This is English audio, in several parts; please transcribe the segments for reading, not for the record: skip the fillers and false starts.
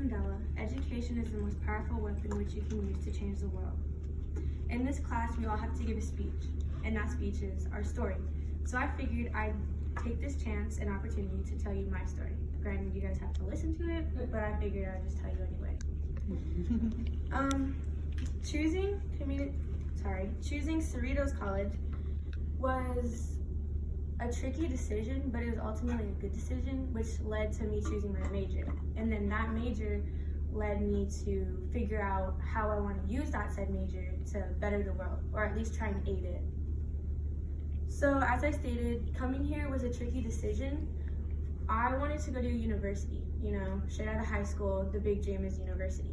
Mandela, education is the most powerful weapon which you can use to change the world. In this class, we all have to give a speech, and that speech is our story. So I figured I'd take this chance and opportunity to tell you my story. Granted, you guys have to listen to it, but I figured I'd just tell you anyway. Choosing Cerritos College was a tricky decision, but it was ultimately a good decision, which led to me choosing my major. And then that major led me to figure out how I want to use that said major to better the world, or at least try and aid it. So as I stated, coming here was a tricky decision. I wanted to go to university, straight out of high school, the big dream is university.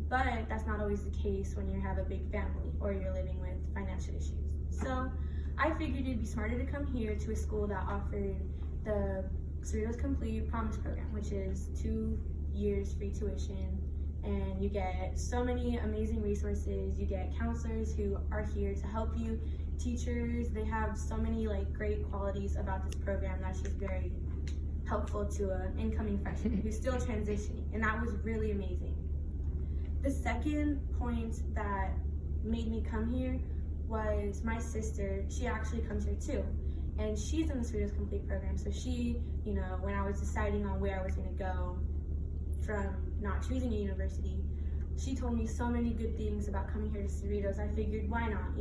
But that's not always the case when you have a big family or you're living with financial issues. So I figured it'd be smarter to come here to a school that offered the Cerritos Complete Promise Program, which is 2 years free tuition, and you get so many amazing resources. You get counselors who are here to help you, teachers. They have so many great qualities about this program that's just very helpful to an incoming freshman who's still transitioning, and that was really amazing. The second point that made me come here was my sister. She actually comes here too, and she's in the Cerritos Complete program. So she, when I was deciding on where I was going to go from not choosing a university, she told me so many good things about coming here to Cerritos. I figured, why not,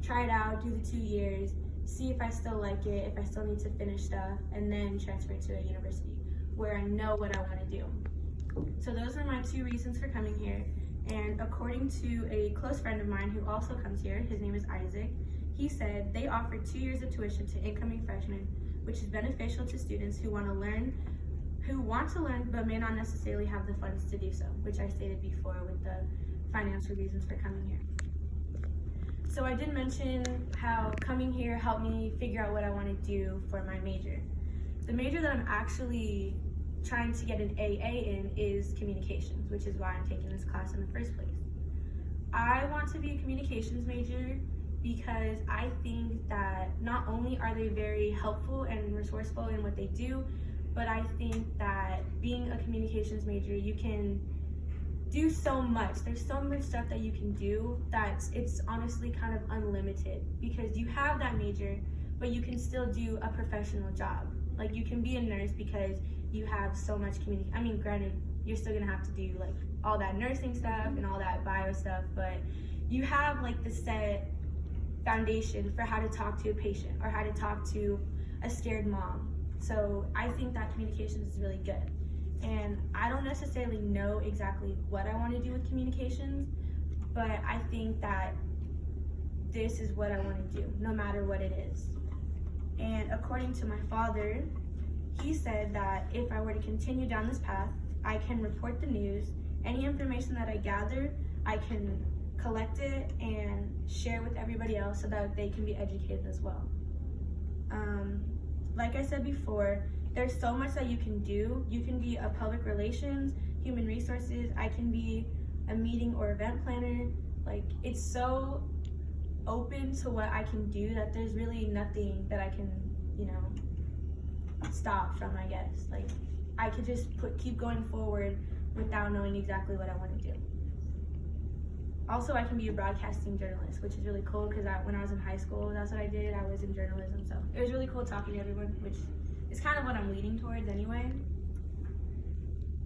try it out, do the 2 years, see if I still like it, if I still need to finish stuff, and then transfer to a university where I know what I want to do. So those are my 2 reasons for coming here. And according to a close friend of mine who also comes here, his name is Isaac, he said they offer 2 years of tuition to incoming freshmen, which is beneficial to students who want to learn but may not necessarily have the funds to do so, which I stated before with the financial reasons for coming here. So I did mention how coming here helped me figure out what I want to do for my major. The major that I'm actually trying to get an AA in is communications, which is why I'm taking this class in the first place. I want to be a communications major because I think that not only are they very helpful and resourceful in what they do, but I think that being a communications major, you can do so much. There's so much stuff that you can do that it's honestly kind of unlimited, because you have that major, but you can still do a professional job. Like, you can be a nurse because you have so much granted, you're still gonna have to do all that nursing stuff and all that bio stuff, but you have the set foundation for how to talk to a patient or how to talk to a scared mom. So I think that communications is really good. And I don't necessarily know exactly what I want to do with communications, but I think that this is what I want to do, no matter what it is. And according to my father, he said that if I were to continue down this path, I can report the news. Any information that I gather, I can collect it and share with everybody else so that they can be educated as well. Like I said before, there's so much that you can do. You can be a public relations, human resources. I can be a meeting or event planner. It's so open to what I can do that there's really nothing that I can, stop from, I guess. I could just keep going forward without knowing exactly what I want to do. Also, I can be a broadcasting journalist, which is really cool because when I was in high school, that's what I did. I was in journalism, so it was really cool talking to everyone, which is kind of what I'm leaning towards anyway.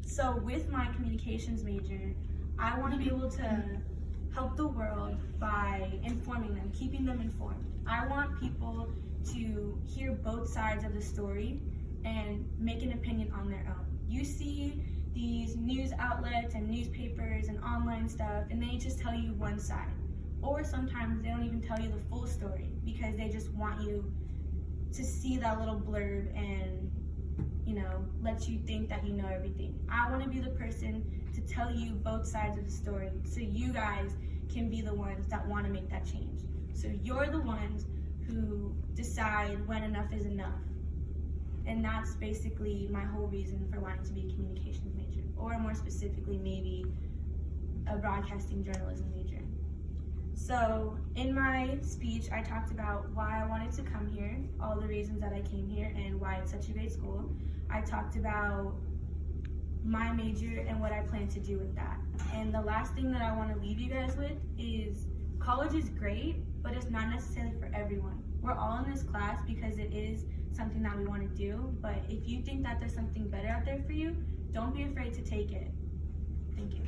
So with my communications major, I want to be able to help the world by informing them, keeping them informed. I want people to hear both sides of the story and make an opinion on their own. You see these news outlets and newspapers and online stuff, and they just tell you one side. Or sometimes they don't even tell you the full story because they just want you to see that little blurb and, let you think that you know everything. I want to be the person to tell you both sides of the story so you guys can be the ones that want to make that change. So you're the ones who decide when enough is enough. And that's basically my whole reason for wanting to be a communications major, or more specifically, maybe a broadcasting journalism major. So in my speech, I talked about why I wanted to come here, all the reasons that I came here, and why it's such a great school. I talked about my major and what I plan to do with that. And the last thing that I want to leave you guys with is college is great, but it's not necessarily for everyone. We're all in this class because it is something that we want to do, but if you think that there's something better out there for you, don't be afraid to take it. Thank you.